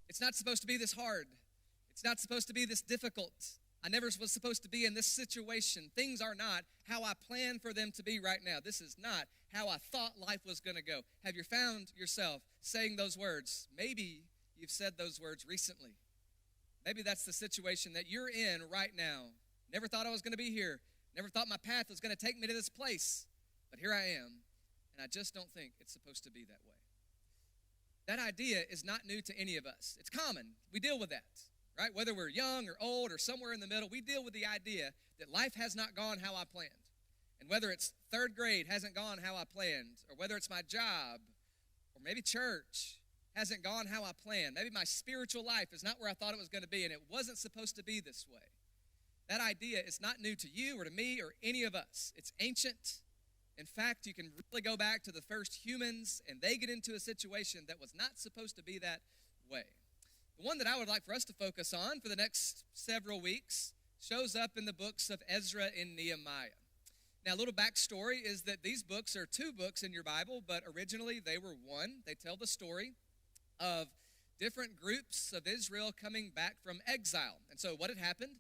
It's not supposed to be this hard. It's not supposed to be this difficult. I never was supposed to be in this situation. Things are not how I planned for them to be right now. This is not how I thought life was going to go. Have you found yourself saying those words? Maybe you've said those words recently. Maybe that's the situation that you're in right now. Never thought I was going to be here. Never thought my path was going to take me to this place. But here I am, and I just don't think it's supposed to be that way. That idea is not new to any of us. It's common. We deal with that, right? Whether we're young or old or somewhere in the middle, we deal with the idea that life has not gone how I planned. And whether it's third grade hasn't gone how I planned, or whether it's my job, or maybe church hasn't gone how I planned. Maybe my spiritual life is not where I thought it was going to be, and it wasn't supposed to be this way. That idea is not new to you or to me or any of us. It's ancient. In fact, you can really go back to the first humans, and they get into a situation that was not supposed to be that way. The one that I would like for us to focus on for the next several weeks shows up in the books of Ezra and Nehemiah. Now, a little backstory is that these books are two books in your Bible, but originally they were one. They tell the story of different groups of Israel coming back from exile. And so what had happened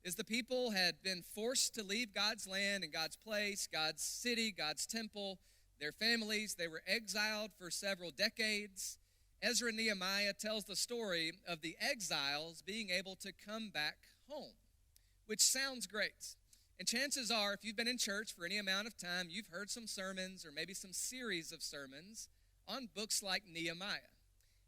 is the people had been forced to leave God's land and God's place, God's city, God's temple, their families. They were exiled for several decades. Ezra and Nehemiah tells the story of the exiles being able to come back home, which sounds great. And chances are, if you've been in church for any amount of time, you've heard some sermons or maybe some series of sermons on books like Nehemiah.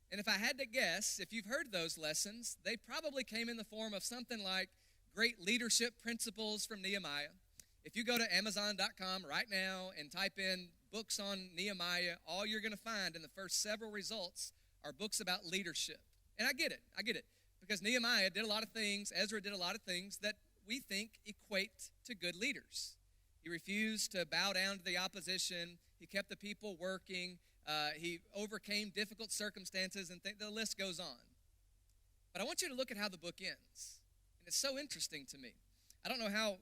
And if I had to guess, if you've heard those lessons, they probably came in the form of something like great leadership principles from Nehemiah. If you go to Amazon.com right now and type in books on Nehemiah, all you're going to find in the first several results are books about leadership. And I get it, because Nehemiah did a lot of things, Ezra did a lot of things that we think equate to good leaders. He refused to bow down to the opposition. He kept the people working. He overcame difficult circumstances, and the list goes on. But I want you to look at how the book ends. And it's so interesting to me. I don't know how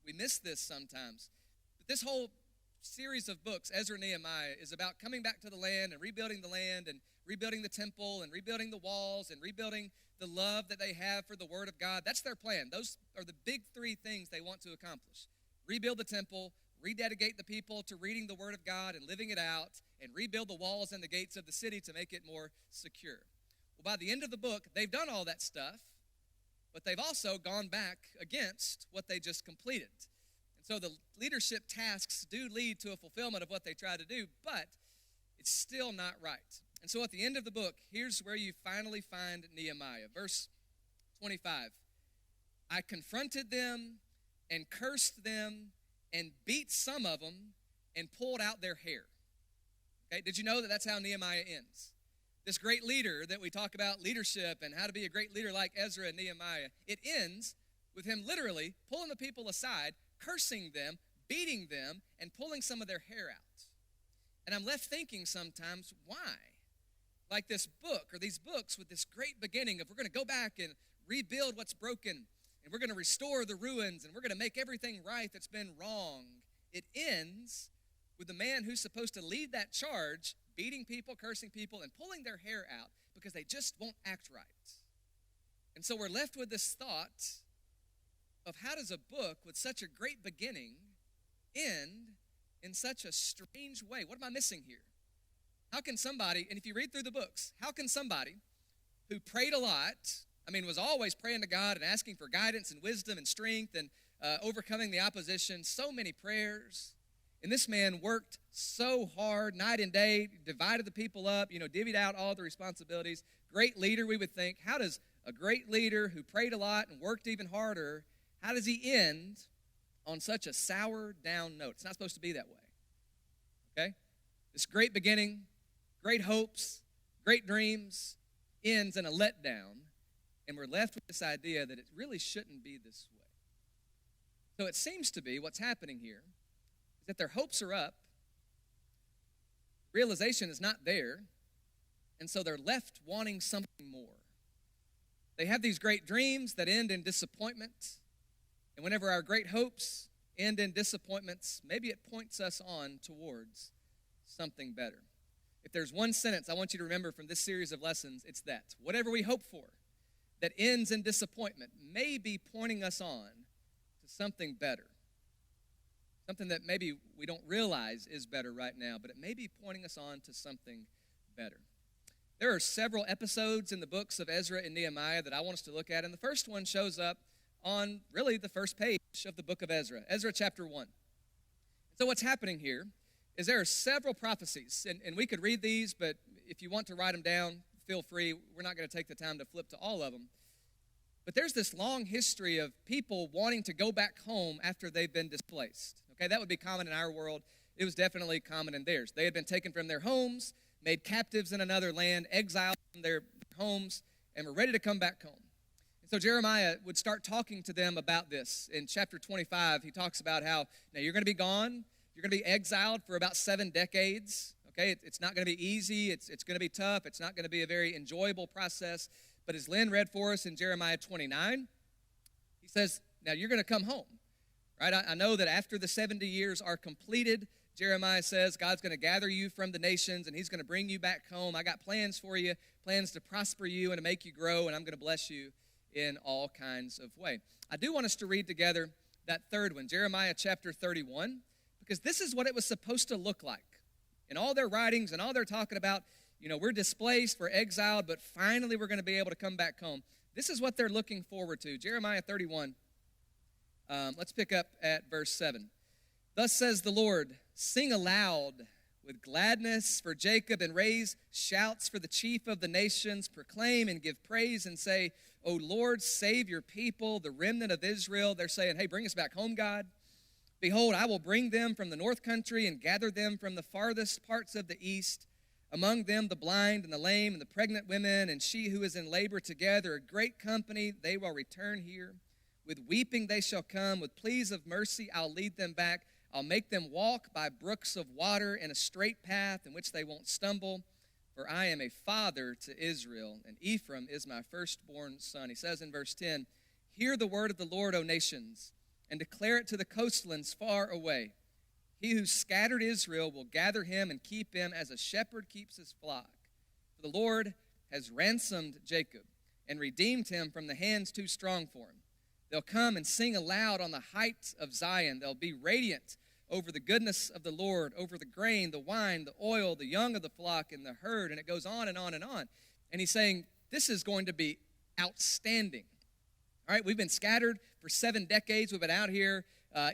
we miss this sometimes. But this whole series of books, Ezra and Nehemiah, is about coming back to the land and rebuilding the temple and rebuilding the walls and rebuilding the love that they have for the Word of God. That's their plan. Those are the big three things they want to accomplish. Rebuild the temple, rededicate the people to reading the Word of God and living it out, and rebuild the walls and the gates of the city to make it more secure. Well, by the end of the book, they've done all that stuff, but they've also gone back against what they just completed. And so the leadership tasks do lead to a fulfillment of what they try to do, but it's still not right. And so at the end of the book, here's where you finally find Nehemiah. Verse 25. I confronted them and cursed them and beat some of them and pulled out their hair. Okay, did you know that that's how Nehemiah ends? This great leader that we talk about, leadership and how to be a great leader like Ezra and Nehemiah, it ends with him literally pulling the people aside, cursing them, beating them, and pulling some of their hair out. And I'm left thinking sometimes, why? Like this book or these books with this great beginning of we're going to go back and rebuild what's broken, and we're going to restore the ruins, and we're going to make everything right that's been wrong. It ends with the man who's supposed to lead that charge beating people, cursing people, and pulling their hair out because they just won't act right. And so we're left with this thought of how does a book with such a great beginning end in such a strange way? What am I missing here? How can somebody, and if you read through the books, how can somebody who prayed a lot, was always praying to God and asking for guidance and wisdom and strength and overcoming the opposition, so many prayers, and this man worked so hard night and day, divided the people up, divvied out all the responsibilities. Great leader, we would think. How does a great leader who prayed a lot and worked even harder, how does he end on such a sour down note? It's not supposed to be that way. Okay? This great beginning, great hopes, great dreams, ends in a letdown, and we're left with this idea that it really shouldn't be this way. So it seems to be what's happening here is that their hopes are up, realization is not there, and so they're left wanting something more. They have these great dreams that end in disappointment, and whenever our great hopes end in disappointments, maybe it points us on towards something better. If there's one sentence I want you to remember from this series of lessons, it's that. Whatever we hope for that ends in disappointment may be pointing us on to something better. Something that maybe we don't realize is better right now, but it may be pointing us on to something better. There are several episodes in the books of Ezra and Nehemiah that I want us to look at, and the first one shows up on really the first page of the book of Ezra, Ezra chapter 1. So what's happening here is there are several prophecies, and we could read these, but if you want to write them down, feel free. We're not going to take the time to flip to all of them. But there's this long history of people wanting to go back home after they've been displaced. Okay, that would be common in our world. It was definitely common in theirs. They had been taken from their homes, made captives in another land, exiled from their homes, and were ready to come back home. And so Jeremiah would start talking to them about this. In chapter 25, he talks about how, now you're going to be gone. You're going to be exiled for about 7 decades. Okay, it's not going to be easy. It's going to be tough. It's not going to be a very enjoyable process. But as Lynn read for us in Jeremiah 29, he says, now you're going to come home. Right? I know that after the 70 years are completed, Jeremiah says God's going to gather you from the nations and he's going to bring you back home. I got plans for you, plans to prosper you and to make you grow, and I'm going to bless you in all kinds of ways. I do want us to read together that third one, Jeremiah chapter 31, because this is what it was supposed to look like. In all their writings and all they're talking about, we're displaced, we're exiled, but finally we're going to be able to come back home. This is what they're looking forward to. Jeremiah 31, let's pick up at verse 7. Thus says the Lord, sing aloud with gladness for Jacob and raise shouts for the chief of the nations. Proclaim and give praise and say, O Lord, save your people, the remnant of Israel. They're saying, hey, bring us back home, God. Behold, I will bring them from the north country and gather them from the farthest parts of the east. Among them the blind and the lame and the pregnant women and she who is in labor together, a great company, they will return here. With weeping they shall come, with pleas of mercy I'll lead them back. I'll make them walk by brooks of water in a straight path in which they won't stumble. For I am a father to Israel, and Ephraim is my firstborn son. He says in verse 10, hear the word of the Lord, O nations, and declare it to the coastlands far away. He who scattered Israel will gather him and keep him as a shepherd keeps his flock. For the Lord has ransomed Jacob and redeemed him from the hands too strong for him. They'll come and sing aloud on the heights of Zion. They'll be radiant over the goodness of the Lord, over the grain, the wine, the oil, the young of the flock, and the herd. And it goes on and on and on. And he's saying, this is going to be outstanding. All right, we've been scattered for 7 decades. We've been out here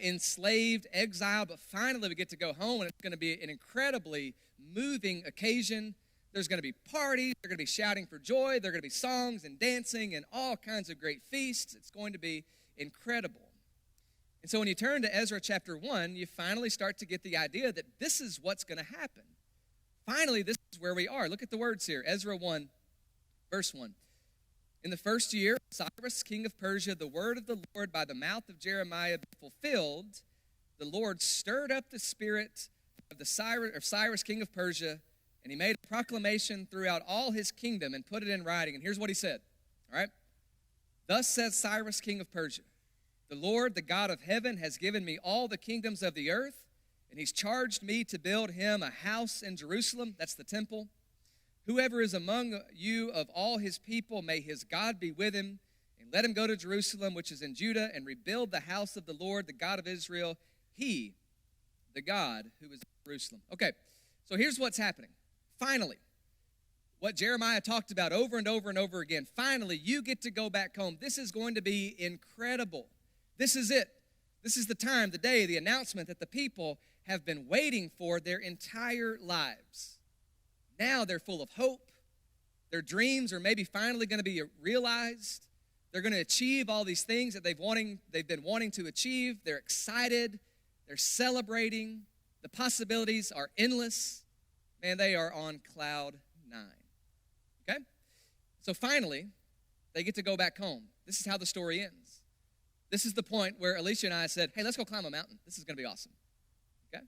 enslaved, exiled, but finally we get to go home, and it's going to be an incredibly moving occasion. There's going to be parties. They're going to be shouting for joy. There are going to be songs and dancing and all kinds of great feasts. It's going to be incredible. And so when you turn to Ezra chapter 1, you finally start to get the idea that this is what's going to happen. Finally, this is where we are. Look at the words here. Ezra 1, verse 1. In the first year of Cyrus, king of Persia, the word of the Lord by the mouth of Jeremiah fulfilled, the Lord stirred up the spirit of Cyrus, king of Persia, and he made a proclamation throughout all his kingdom and put it in writing. And here's what he said, all right? Thus says Cyrus, king of Persia, the Lord, the God of heaven, has given me all the kingdoms of the earth, and he's charged me to build him a house in Jerusalem. That's the temple. Whoever is among you of all his people, may his God be with him, and let him go to Jerusalem, which is in Judah, and rebuild the house of the Lord, the God of Israel, he, the God who is in Jerusalem. Okay, so here's what's happening. Finally, what Jeremiah talked about over and over and over again, finally, you get to go back home. This is going to be incredible. This is it. This is the time, the day, the announcement that the people have been waiting for their entire lives. Now they're full of hope. Their dreams are maybe finally going to be realized. They're going to achieve all these things that they've been wanting to achieve. They're excited. They're celebrating. The possibilities are endless. Man, they are on cloud 9. Okay? So finally, they get to go back home. This is how the story ends. This is the point where Alicia and I said, hey, let's go climb a mountain. This is going to be awesome. Okay?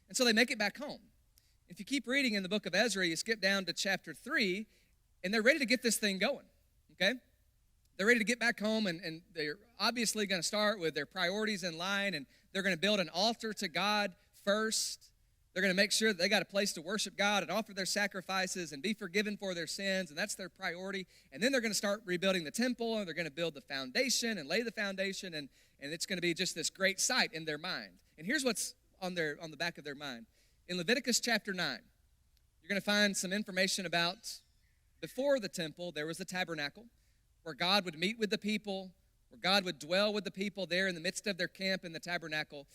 And so they make it back home. If you keep reading in the book of Ezra, you skip down to chapter 3, and they're ready to get this thing going. Okay? They're ready to get back home, and they're obviously going to start with their priorities in line, and they're going to build an altar to God first. They're going to make sure that they got a place to worship God and offer their sacrifices and be forgiven for their sins, and that's their priority. And then they're going to start rebuilding the temple, and they're going to build the foundation and lay the foundation, and it's going to be just this great sight in their mind. And here's what's on the back of their mind. In Leviticus chapter 9, you're going to find some information about before the temple, there was the tabernacle where God would meet with the people, where God would dwell with the people there in the midst of their camp in the tabernacle.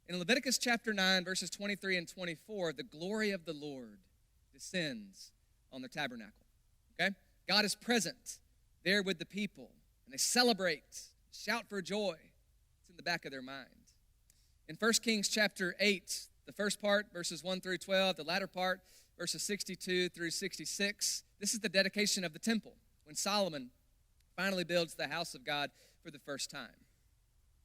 In Leviticus chapter 9, verses 23 and 24, the glory of the Lord descends on the tabernacle. Okay? God is present there with the people, and they celebrate, shout for joy. It's in the back of their mind. In 1 Kings chapter 8, the first part, verses 1 through 12, the latter part, verses 62 through 66, this is the dedication of the temple when Solomon finally builds the house of God for the first time.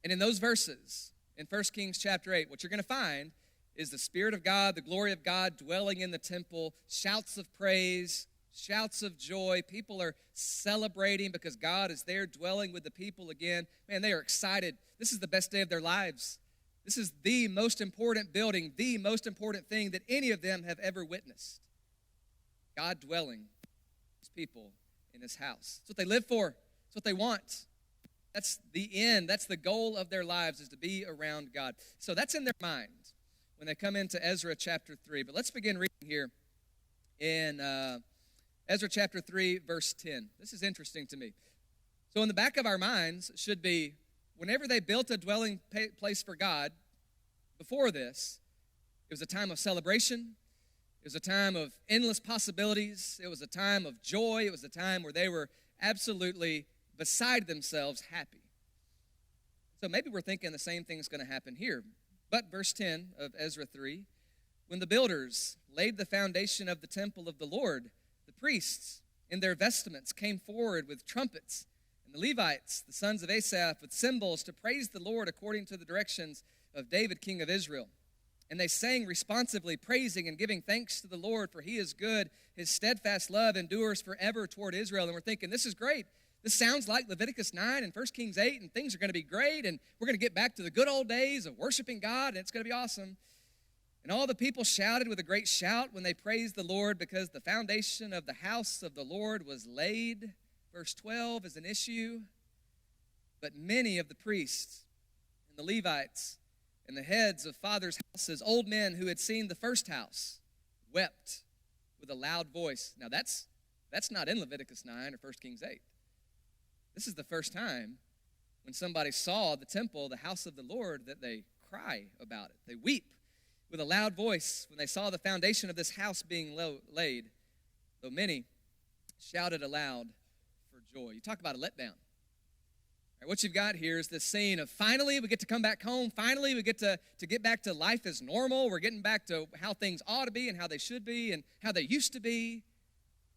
And in those verses, in 1 Kings chapter 8, what you're going to find is the Spirit of God, the glory of God dwelling in the temple, shouts of praise, shouts of joy. People are celebrating because God is there dwelling with the people again. Man, they are excited. This is the best day of their lives. This is the most important building, the most important thing that any of them have ever witnessed. God dwelling with his people in his house. It's what they live for. It's what they want. That's the end. That's the goal of their lives, is to be around God. So that's in their mind when they come into Ezra chapter 3. But let's begin reading here in Ezra chapter 3, verse 10. This is interesting to me. So in the back of our minds should be, whenever they built a dwelling place for God, before this, it was a time of celebration. It was a time of endless possibilities. It was a time of joy. It was a time where they were absolutely beside themselves happy. So maybe we're thinking the same thing is going to happen here. But verse 10 of Ezra 3, when the builders laid the foundation of the temple of the Lord, the priests in their vestments came forward with trumpets, and the Levites, the sons of Asaph, with cymbals to praise the Lord according to the directions of David, king of Israel. And they sang responsively, praising and giving thanks to the Lord, for he is good. His steadfast love endures forever toward Israel. And we're thinking, this is great. This sounds like Leviticus 9 and 1 Kings 8, and things are going to be great, and we're going to get back to the good old days of worshiping God, and it's going to be awesome. And all the people shouted with a great shout when they praised the Lord, because the foundation of the house of the Lord was laid. Verse 12 is an issue. But many of the priests and the Levites and the heads of fathers' houses, old men who had seen the first house, wept with a loud voice. Now that's not in Leviticus 9 or 1 Kings 8. This is the first time when somebody saw the temple, the house of the Lord, that they cry about it. They weep with a loud voice when they saw the foundation of this house being laid, though many shouted aloud for joy. You talk about a letdown. Right, what you've got here is this scene of finally we get to come back home. Finally we get to get back to life as normal. We're getting back to how things ought to be and how they should be and how they used to be.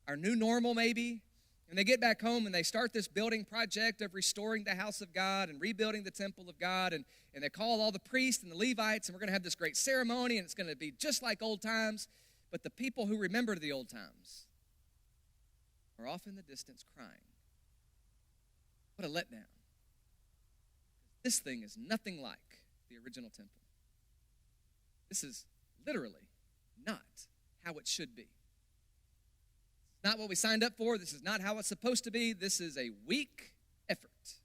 Our new normal maybe. And they get back home and they start this building project of restoring the house of God and rebuilding the temple of God. And they call all the priests and the Levites, and we're going to have this great ceremony, and it's going to be just like old times. But the people who remember the old times are off in the distance crying. What a letdown. This thing is nothing like the original temple. This is literally not how it should be. Not what we signed up for. This is not how it's supposed to be. This is a weak effort. It's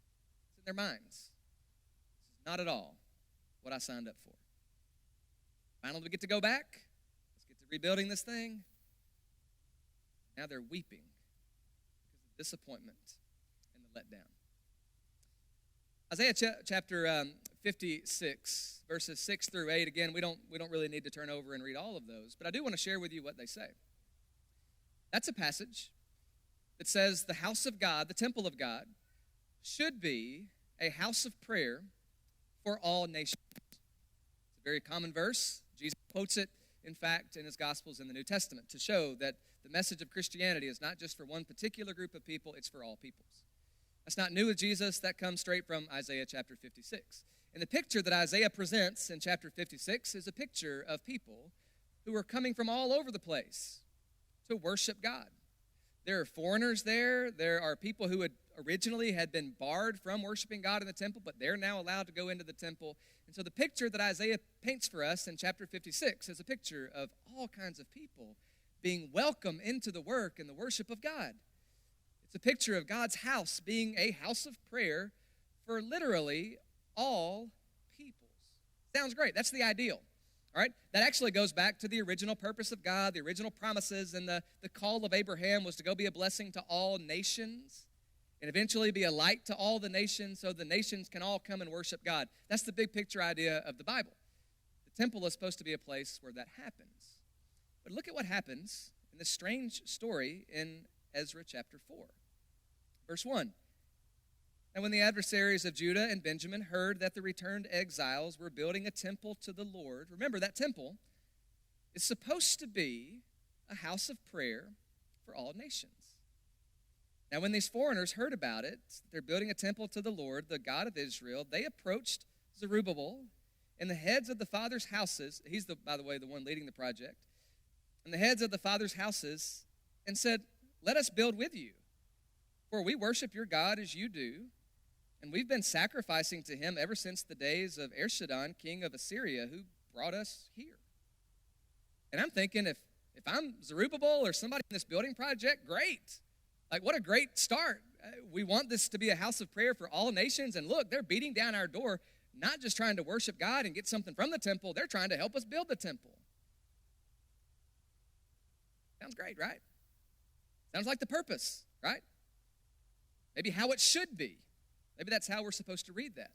in their minds. This is not at all what I signed up for. Finally, we get to go back. Let's get to rebuilding this thing. Now they're weeping because of disappointment and the letdown. Isaiah chapter 56, verses 6 through 8. Again, we don't really need to turn over and read all of those, but I do want to share with you what they say. That's a passage that says the house of God, the temple of God, should be a house of prayer for all nations. It's a very common verse. Jesus quotes it, in fact, in his Gospels in the New Testament to show that the message of Christianity is not just for one particular group of people, it's for all peoples. That's not new with Jesus. That comes straight from Isaiah chapter 56. And the picture that Isaiah presents in chapter 56 is a picture of people who are coming from all over the place to worship God. There are foreigners there. There are people who had originally had been barred from worshiping God in the temple, but they're now allowed to go into the temple. And so the picture that Isaiah paints for us in chapter 56 is a picture of all kinds of people being welcome into the work and the worship of God. It's a picture of God's house being a house of prayer for literally all peoples. Sounds great. That's the ideal. All right? That actually goes back to the original purpose of God, the original promises, and the call of Abraham was to go be a blessing to all nations and eventually be a light to all the nations so the nations can all come and worship God. That's the big picture idea of the Bible. The temple is supposed to be a place where that happens. But look at what happens in this strange story in Ezra chapter 4. Verse 1. And when the adversaries of Judah and Benjamin heard that the returned exiles were building a temple to the Lord, remember that temple is supposed to be a house of prayer for all nations. Now when these foreigners heard about it, they're building a temple to the Lord, the God of Israel, they approached Zerubbabel and the heads of the fathers' houses, he's, by the way, the one leading the project, and the heads of the fathers' houses, and said, let us build with you, for we worship your God as you do, and we've been sacrificing to him ever since the days of Esarhaddon, king of Assyria, who brought us here. And I'm thinking, if I'm Zerubbabel or somebody in this building project, great. Like, what a great start. We want this to be a house of prayer for all nations. And look, they're beating down our door, not just trying to worship God and get something from the temple. They're trying to help us build the temple. Sounds great, right? Sounds like the purpose, right? Maybe how it should be. Maybe that's how we're supposed to read that.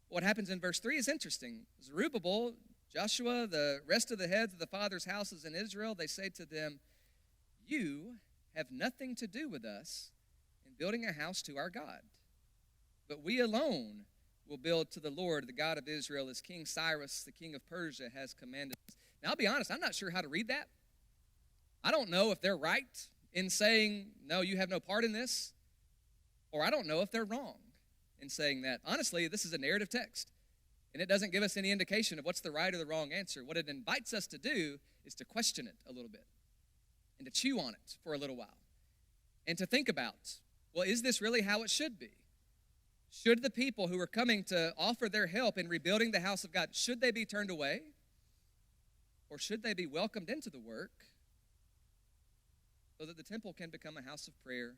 What happens in verse 3 is interesting. Zerubbabel, Joshua, the rest of the heads of the fathers' houses in Israel, they say to them, you have nothing to do with us in building a house to our God, but we alone will build to the Lord, the God of Israel, as King Cyrus, the king of Persia, has commanded us. Now, I'll be honest, I'm not sure how to read that. I don't know if they're right in saying, no, you have no part in this, or I don't know if they're wrong in saying that. Honestly, this is a narrative text, and it doesn't give us any indication of what's the right or the wrong answer. What it invites us to do is to question it a little bit and to chew on it for a little while and to think about, well, is this really how it should be? Should the people who are coming to offer their help in rebuilding the house of God, should they be turned away? Or should they be welcomed into the work so that the temple can become a house of prayer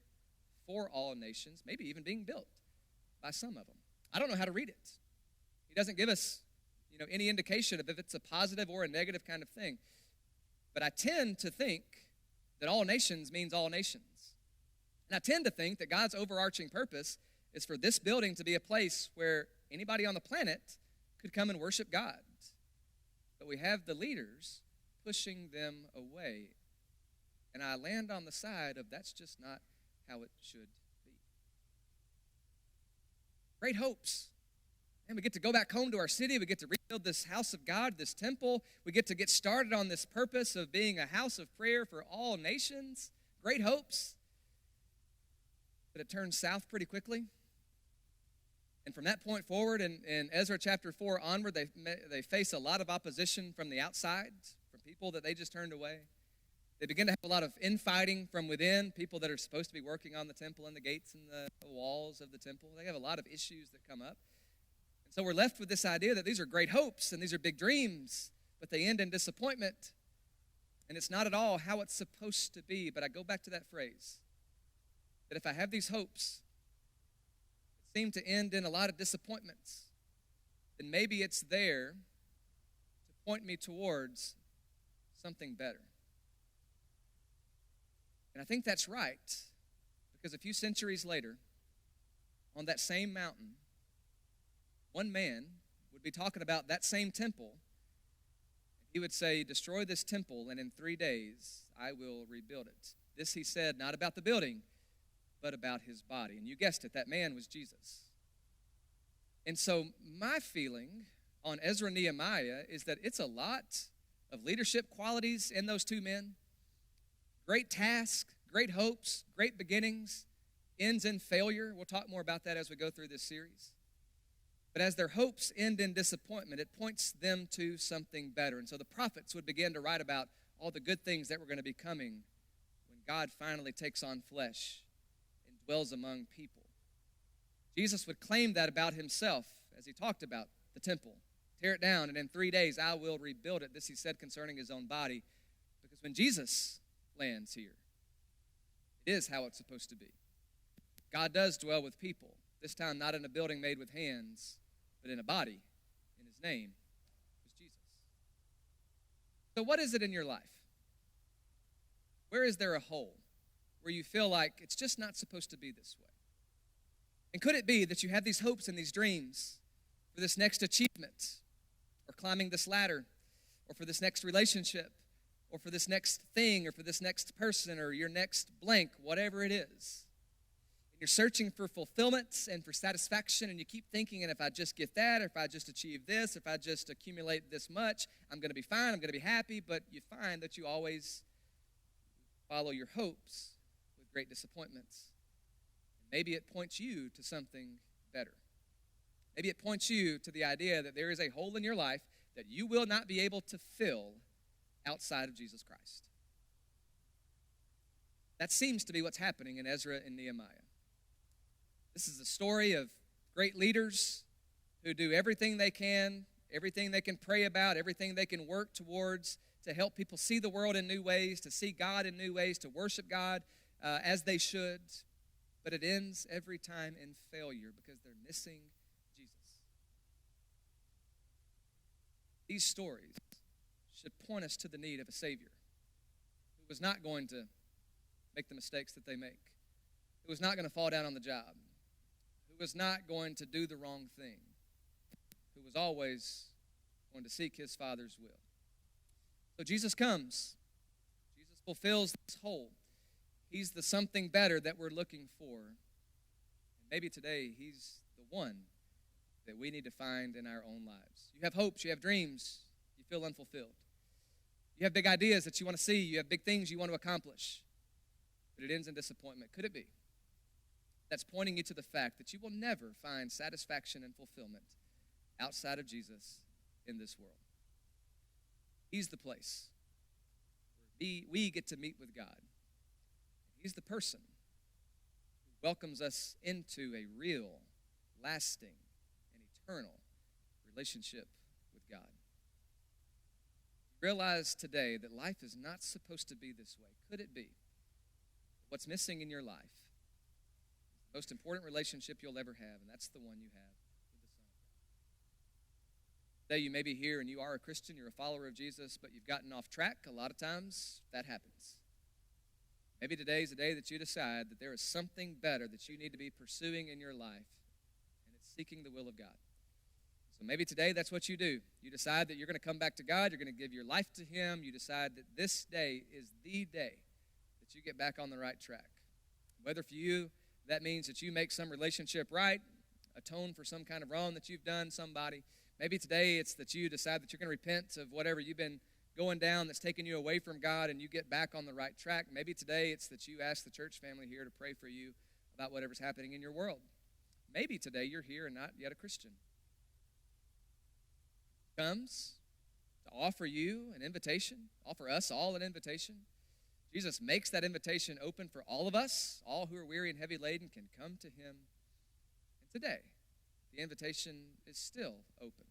for all nations, maybe even being built by some of them? I don't know how to read it. He doesn't give us, any indication of if it's a positive or a negative kind of thing. But I tend to think that all nations means all nations. And I tend to think that God's overarching purpose is for this building to be a place where anybody on the planet could come and worship God. But we have the leaders pushing them away. And I land on the side of that's just not how it should be. Great hopes. And we get to go back home to our city. We get to rebuild this house of God, this temple. We get to get started on this purpose of being a house of prayer for all nations. Great hopes. But it turns south pretty quickly. And from that point forward, in Ezra chapter 4 onward, they face a lot of opposition from the outside, from people that they just turned away. They begin to have a lot of infighting from within, people that are supposed to be working on the temple and the gates and the walls of the temple. They have a lot of issues that come up. And so we're left with this idea that these are great hopes and these are big dreams, but they end in disappointment. And it's not at all how it's supposed to be. But I go back to that phrase, that if I have these hopes that seem to end in a lot of disappointments, then maybe it's there to point me towards something better. And I think that's right, because a few centuries later, on that same mountain, one man would be talking about that same temple. He would say, destroy this temple, and in 3 days I will rebuild it. This he said not about the building, but about his body. And you guessed it, that man was Jesus. And so my feeling on Ezra and Nehemiah is that it's a lot of leadership qualities in those two men. Great task, great hopes, great beginnings, ends in failure. We'll talk more about that as we go through this series. But as their hopes end in disappointment, it points them to something better. And so the prophets would begin to write about all the good things that were going to be coming when when God finally takes on flesh and dwells among people. Jesus would claim that about himself as he talked about the temple. Tear it down, and in 3 days I will rebuild it. This he said concerning his own body, because when Jesus lands here, it is how it's supposed to be. God does dwell with people, this time not in a building made with hands, but in a body, in his name, was Jesus. So what is it in your life? Where is there a hole where you feel like it's just not supposed to be this way? And could it be that you have these hopes and these dreams for this next achievement, or climbing this ladder, or for this next relationship, or for this next thing, or for this next person, or your next blank, whatever it is? And you're searching for fulfillment and for satisfaction, and you keep thinking, and if I just get that, or if I just achieve this, if I just accumulate this much, I'm going to be fine, I'm going to be happy. But you find that you always follow your hopes with great disappointments. And maybe it points you to something better. Maybe it points you to the idea that there is a hole in your life that you will not be able to fill outside of Jesus Christ. That seems to be what's happening in Ezra and Nehemiah. This is a story of great leaders who do everything they can pray about, everything they can work towards to help people see the world in new ways, to see God in new ways, to worship God as they should. But it ends every time in failure because they're missing Jesus. These stories should point us to the need of a Savior who was not going to make the mistakes that they make, who was not going to fall down on the job, who was not going to do the wrong thing, who was always going to seek his Father's will. So Jesus comes. Jesus fulfills this hole. He's the something better that we're looking for. And maybe today he's the one that we need to find in our own lives. You have hopes, you have dreams, you feel unfulfilled. You have big ideas that you want to see, you have big things you want to accomplish, but it ends in disappointment. Could it be that's pointing you to the fact that you will never find satisfaction and fulfillment outside of Jesus in this world? He's the place where we get to meet with God. He's the person who welcomes us into a real, lasting, and eternal relationship with God. Realize today that life is not supposed to be this way. Could it be what's missing in your life is the most important relationship you'll ever have, and that's the one you have with the Son of God? Today you may be here and you are a Christian, you're a follower of Jesus, but you've gotten off track. A lot of times that happens. Maybe today is the day that you decide that there is something better that you need to be pursuing in your life, and it's seeking the will of God. So maybe today that's what you do. You decide that you're going to come back to God, you're going to give your life to him. You decide that this day is the day that you get back on the right track. Whether for you that means that you make some relationship right, atone for some kind of wrong that you've done somebody. Maybe today it's that you decide that you're going to repent of whatever you've been going down that's taking you away from God and you get back on the right track. Maybe today it's that you ask the church family here to pray for you about whatever's happening in your world. Maybe today you're here and not yet a Christian. Comes to offer you an invitation, offer us all an invitation. Jesus makes that invitation open for all of us. All who are weary and heavy laden can come to him. And today, the invitation is still open.